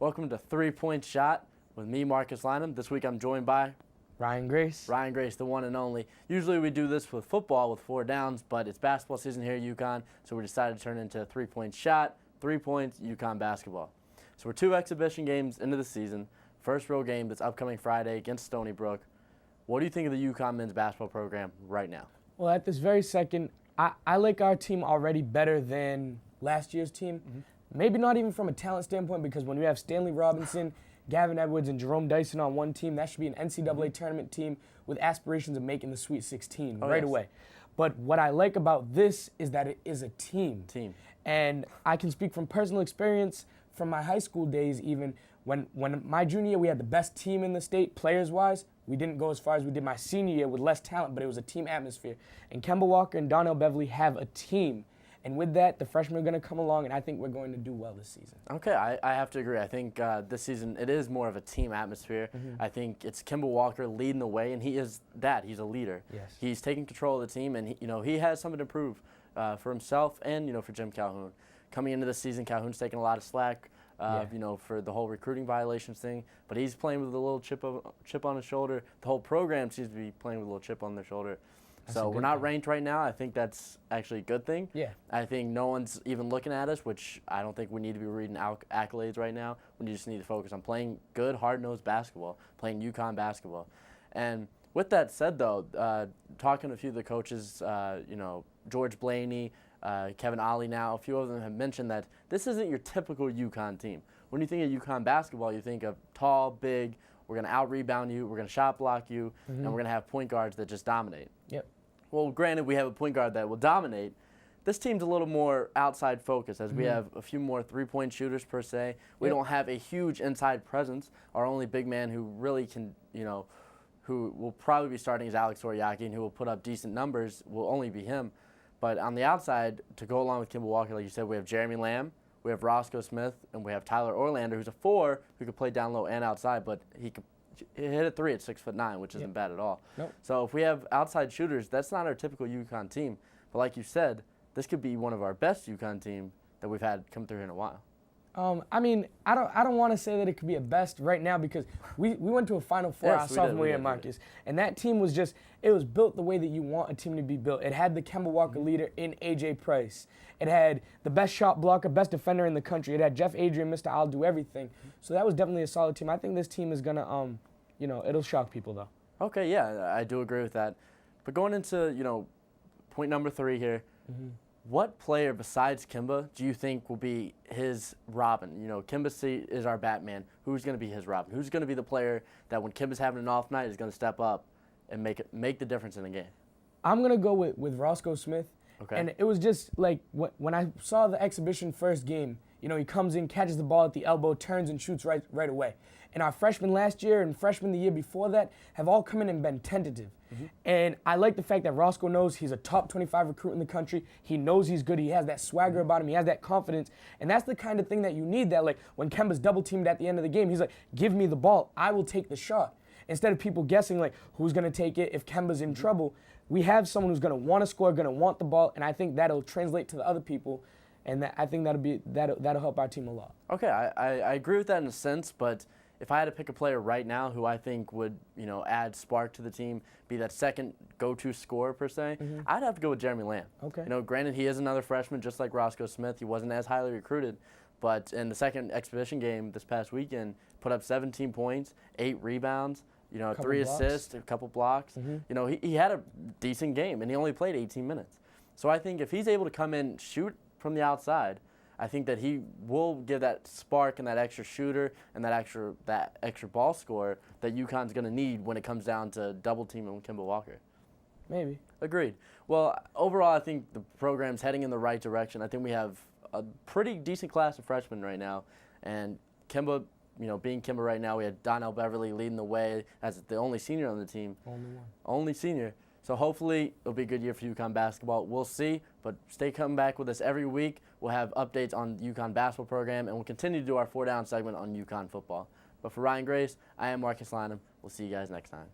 Welcome to 3-Point Shot with me, Marcus Lynam. This week I'm joined by Ryan Grace. Ryan Grace, the one and only. Usually we do this with football with 4 downs, but it's basketball season here at UConn, so we decided to turn it into a 3-point shot, 3 points, UConn basketball. So we're 2 exhibition games into the season. First real game that's upcoming Friday against Stony Brook. What do you think of the UConn men's basketball program right now? Well, at this very second, I like our team already better than last year's team. Maybe not even from a talent standpoint, because when we have Stanley Robinson, Gavin Edwards, and Jerome Dyson on one team, that should be an NCAA tournament team with aspirations of making the Sweet 16 right away. But what I like about this is that it is a team. And I can speak from personal experience from my high school days even. When my junior year, we had the best team in the state, players-wise. We didn't go as far as we did my senior year with less talent, but it was a team atmosphere. And Kemba Walker and Donnell Beverly have a team. And with that, the freshmen are going to come along, and I think we're going to do well this season. Okay, I have to agree. I think this season it is more of a team atmosphere. I think it's Kemba Walker leading the way, and he is that. He's a leader. Yes. He's taking control of the team, and he has something to prove for himself and for Jim Calhoun. Coming into this season, Calhoun's taking a lot of slack. For the whole recruiting violations thing, but he's playing with a little chip on his shoulder. The whole program seems to be playing with a little chip on their shoulder. So we're not ranked right now. I think that's actually a good thing. Yeah. I think no one's even looking at us, which I don't think we need to be reading accolades right now. We just need to focus on playing good, hard-nosed basketball, playing UConn basketball. And with that said, though, talking to a few of the coaches, George Blaney, Kevin Ollie now, a few of them have mentioned that this isn't your typical UConn team. When you think of UConn basketball, you think of tall, big, we're going to out-rebound you, we're going to shot block you, and we're going to have point guards that just dominate. Yep. Well, granted, we have a point guard that will dominate. This team's a little more outside focused, as we have a few more three-point shooters per se. We don't have a huge inside presence. Our only big man who really can, who will probably be starting is Alex Oriaki, and who will put up decent numbers will only be him. But on the outside, to go along with Kemba Walker, like you said, we have Jeremy Lamb, we have Roscoe Smith, and we have Tyler Orlander, who's a 4 who could play down low and outside, but he could hit a 3 at 6'9", which isn't bad at all. Nope. So if we have outside shooters, that's not our typical UConn team. But like you said, this could be one of our best UConn teams that we've had come through here in a while. I don't want to say that it could be a best right now, because we went to a Final Four our sophomore year, Marcus, and that team was it was built the way that you want a team to be built. It had the Kemba Walker leader in A.J. Price. It had the best shot blocker, best defender in the country. It had Jeff Adrian, Mr. I'll do everything. So that was definitely a solid team. I think this team is gonna, it'll shock people though. Okay, yeah, I do agree with that. But going into point number 3 here. What player besides Kemba do you think will be his Robin? Kemba is our Batman. Who's going to be his Robin? Who's going to be the player that when Kemba's having an off night is going to step up and make the difference in the game? I'm going to go with Roscoe Smith. Okay. And it was just like when I saw the exhibition first game, he comes in, catches the ball at the elbow, turns and shoots right away. And our freshmen last year and freshmen the year before that have all come in and been tentative. And I like the fact that Roscoe knows he's a top 25 recruit in the country. He knows he's good. He has that swagger about him. He has that confidence. And that's the kind of thing that you need, that like when Kemba's double teamed at the end of the game, he's like, give me the ball. I will take the shot. Instead of people guessing like who's going to take it if Kemba's in trouble, we have someone who's going to want to score, going to want the ball, and I think that'll translate to the other people. And I think that'll help our team a lot. Okay, I agree with that in a sense, but if I had to pick a player right now who I think would, add spark to the team, be that second go-to scorer per se, I'd have to go with Jeremy Lamb. Okay. Granted, he is another freshman just like Roscoe Smith. He wasn't as highly recruited, but in the second exhibition game this past weekend, put up 17 points, 8 rebounds, 3 assists, a couple blocks. He had a decent game, and he only played 18 minutes. So I think if he's able to come in, shoot from the outside, I think that he will give that spark and that extra shooter and that extra ball scorer that UConn's going to need when it comes down to double teaming Kemba Walker. Maybe. Agreed. Well, overall, I think the program's heading in the right direction. I think we have a pretty decent class of freshmen right now, and Kemba, being Kemba right now, we had Donnell Beverly leading the way as the only senior on the team. Only one. Only senior. So hopefully it'll be a good year for UConn basketball. We'll see, but stay coming back with us every week. We'll have updates on the UConn basketball program, and we'll continue to do our 4 down segment on UConn football. But for Ryan Grace, I am Marcus Lynam. We'll see you guys next time.